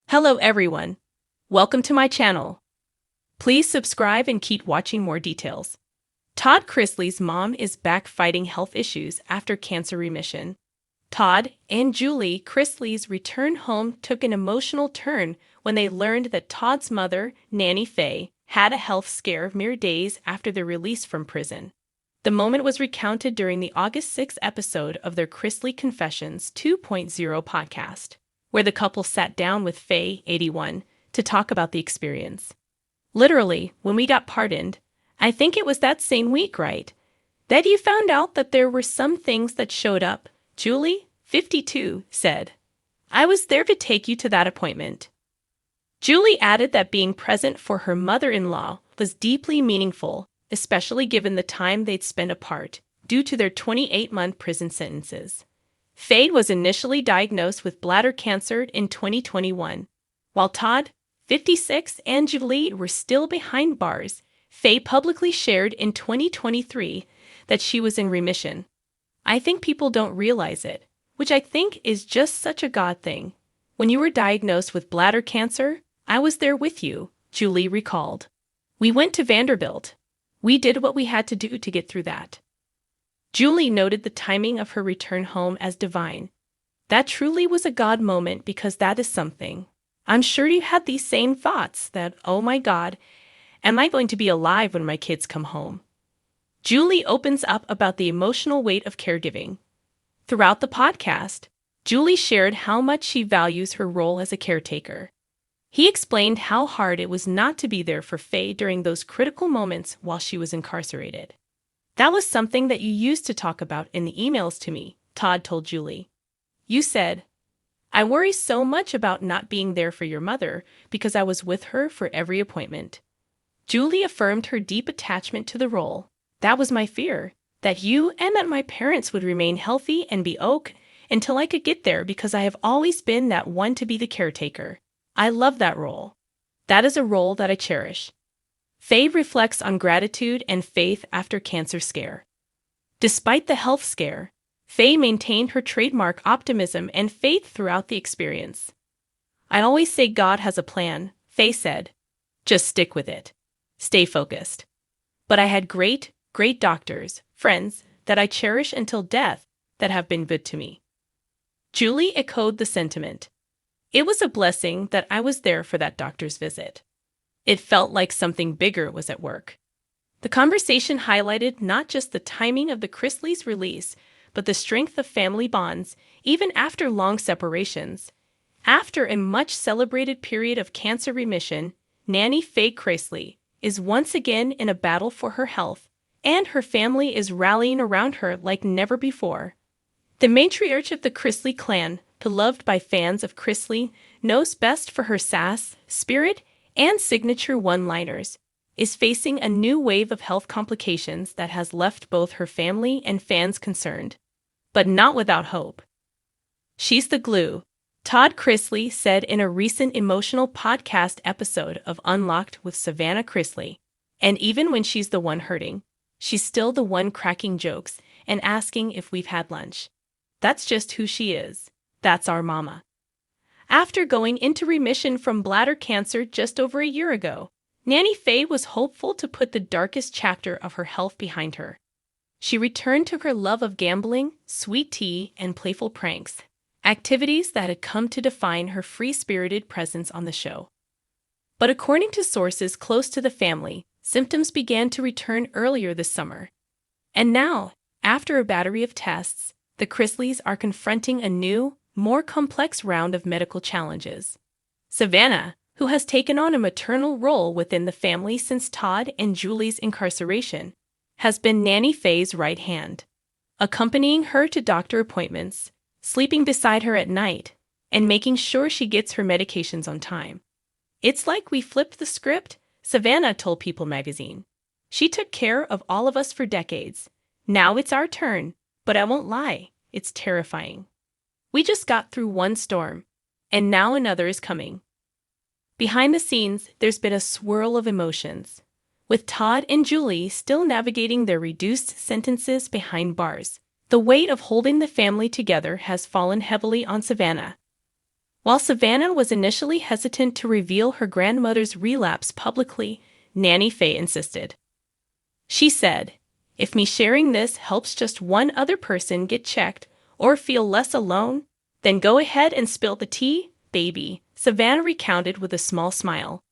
Hello everyone. Welcome to my channel. Please subscribe and keep watching more details. Todd Chrisley's mom is back fighting health issues after cancer remission. Todd and Julie Chrisley's return home took an emotional turn when they learned that Todd's mother, Nanny Faye, had a health scare mere days after their release from prison. The moment was recounted during the August 6th episode of their Chrisley Confessions 2.0 podcast, where the couple sat down with Faye, 81, to talk about the experience. Literally, when we got pardoned, I think it was that same week, right? That you found out that there were some things that showed up, Julie, 52, said. I was there to take you to that appointment. Julie added that being present for her mother-in-law was deeply meaningful, especially given the time they'd spent apart, due to their 28-month prison sentences. Faye was initially diagnosed with bladder cancer in 2021. While Todd, 56, and Julie were still behind bars, Faye publicly shared in 2023 that she was in remission. I think people don't realize it, which I think is just such a God thing. When you were diagnosed with bladder cancer, I was there with you, Julie recalled. We went to Vanderbilt. We did what we had to do to get through that. Julie noted the timing of her return home as divine. That truly was a God moment because that is something. I'm sure you had these same thoughts that, oh my God, am I going to be alive when my kids come home? Julie opens up about the emotional weight of caregiving. Throughout the podcast, Julie shared how much she values her role as a caretaker. He explained how hard it was not to be there for Faye during those critical moments while she was incarcerated. That was something that you used to talk about in the emails to me, Todd told Julie. You said, I worry so much about not being there for your mother because I was with her for every appointment. Julie affirmed her deep attachment to the role. That was my fear, that you and that my parents would remain healthy and be okay until I could get there because I have always been that one to be the caretaker. I love that role. That is a role that I cherish. Faye reflects on gratitude and faith after cancer scare. Despite the health scare, Faye maintained her trademark optimism and faith throughout the experience. I always say God has a plan, Faye said. Just stick with it. Stay focused. But I had great doctors, friends, that I cherish until death, that have been good to me. Julie echoed the sentiment. It was a blessing that I was there for that doctor's visit. It felt like something bigger was at work. The conversation highlighted not just the timing of the Chrisley's release, but the strength of family bonds, even after long separations. After a much-celebrated period of cancer remission, Nanny Faye Chrisley is once again in a battle for her health, and her family is rallying around her like never before. The matriarch of the Chrisley clan, beloved by fans of Chrisley, knows best for her sass, spirit, and signature one-liners, is facing a new wave of health complications that has left both her family and fans concerned. But not without hope. She's the glue, Todd Chrisley said in a recent emotional podcast episode of Unlocked with Savannah Chrisley. And even when she's the one hurting, she's still the one cracking jokes and asking if we've had lunch. That's just who she is. That's our mama. After going into remission from bladder cancer just over a year ago, Nanny Faye was hopeful to put the darkest chapter of her health behind her. She returned to her love of gambling, sweet tea, and playful pranks, activities that had come to define her free-spirited presence on the show. But according to sources close to the family, symptoms began to return earlier this summer. And now, after a battery of tests, the Chrisleys are confronting a new, more complex round of medical challenges. Savannah, who has taken on a maternal role within the family since Todd and Julie's incarceration, has been Nanny Faye's right hand, accompanying her to doctor appointments, sleeping beside her at night, and making sure she gets her medications on time. It's like we flipped the script, Savannah told People magazine. She took care of all of us for decades. Now it's our turn, but I won't lie, it's terrifying. We just got through one storm, and now another is coming. Behind the scenes, there's been a swirl of emotions, with Todd and Julie still navigating their reduced sentences behind bars. The weight of holding the family together has fallen heavily on Savannah. While Savannah was initially hesitant to reveal her grandmother's relapse publicly, Nanny Faye insisted. She said, "If me sharing this helps just one other person get checked or feel less alone, then go ahead and spill the tea, baby," Savannah recounted with a small smile.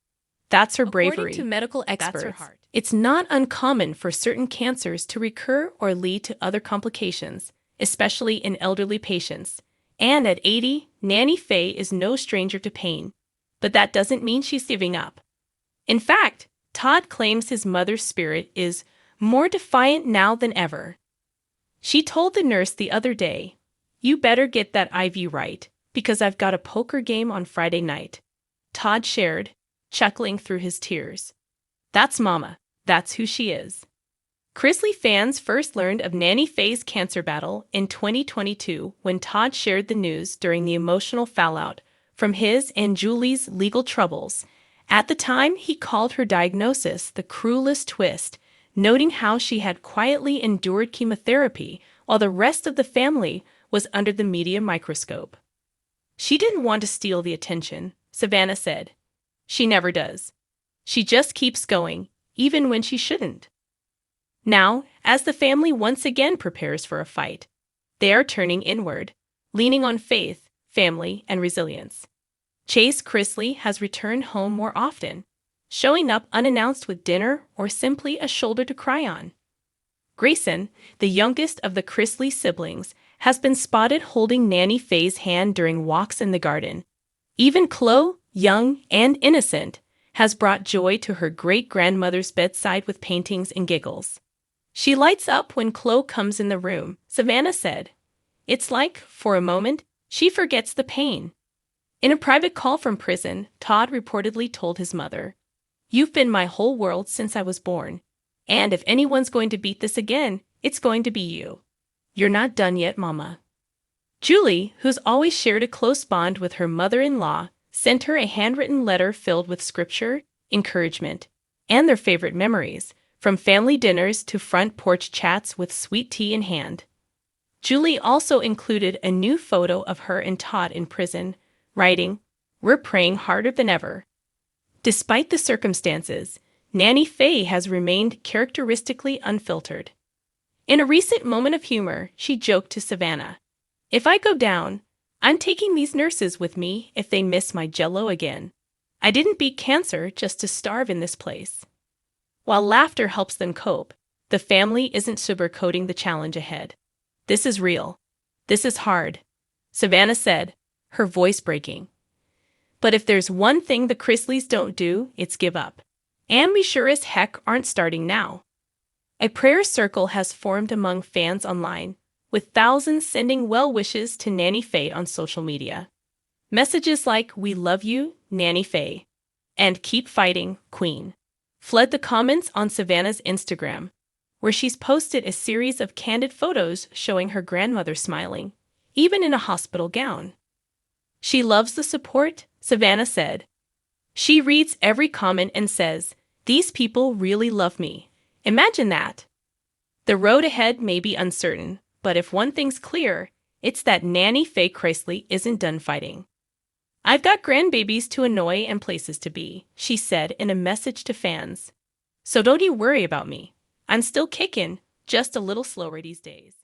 That's her bravery. According to medical experts, That's her heart. It's not uncommon for certain cancers to recur or lead to other complications, especially in elderly patients. And at 80, Nanny Faye is no stranger to pain. But that doesn't mean she's giving up. In fact, Todd claims his mother's spirit is more defiant now than ever. She told the nurse the other day, "You better get that IV right, because I've got a poker game on Friday night," Todd shared, chuckling through his tears. That's Mama. That's who she is. Chrisley fans first learned of Nanny Faye's cancer battle in 2022 when Todd shared the news during the emotional fallout from his and Julie's legal troubles. At the time, he called her diagnosis the cruelest twist, noting how she had quietly endured chemotherapy while the rest of the family was under the media microscope. "She didn't want to steal the attention," Savannah said. "She never does. She just keeps going, even when she shouldn't." Now, as the family once again prepares for a fight, they are turning inward, leaning on faith, family, and resilience. Chase Chrisley has returned home more often, showing up unannounced with dinner or simply a shoulder to cry on. Grayson, the youngest of the Chrisley siblings, has been spotted holding Nanny Faye's hand during walks in the garden. Even Chloe, young and innocent, has brought joy to her great-grandmother's bedside with paintings and giggles. "She lights up when Chloe comes in the room," Savannah said. "It's like, for a moment, she forgets the pain." In a private call from prison, Todd reportedly told his mother, "You've been my whole world since I was born. And if anyone's going to beat this again, it's going to be you. You're not done yet, Mama." Julie, who's always shared a close bond with her mother-in-law, sent her a handwritten letter filled with scripture, encouragement, and their favorite memories, from family dinners to front porch chats with sweet tea in hand. Julie also included a new photo of her and Todd in prison, writing, "We're praying harder than ever." Despite the circumstances, Nanny Faye has remained characteristically unfiltered. In a recent moment of humor, she joked to Savannah, "If I go down, I'm taking these nurses with me if they miss my Jell-O again. I didn't beat cancer just to starve in this place." While laughter helps them cope, the family isn't sugarcoating the challenge ahead. "This is real. This is hard," Savannah said, her voice breaking. "But if there's one thing the Chrisleys don't do, it's give up. And we sure as heck aren't starting now." A prayer circle has formed among fans online, with thousands sending well wishes to Nanny Faye on social media. Messages like, "We love you, Nanny Faye," and "Keep fighting, Queen," flood the comments on Savannah's Instagram, where she's posted a series of candid photos showing her grandmother smiling, even in a hospital gown. "She loves the support," Savannah said. "She reads every comment and says, 'These people really love me.' Imagine that." The road ahead may be uncertain, but if one thing's clear, it's that Nanny Faye Chrisley isn't done fighting. "I've got grandbabies to annoy and places to be," she said in a message to fans. "So don't you worry about me. I'm still kicking, just a little slower these days."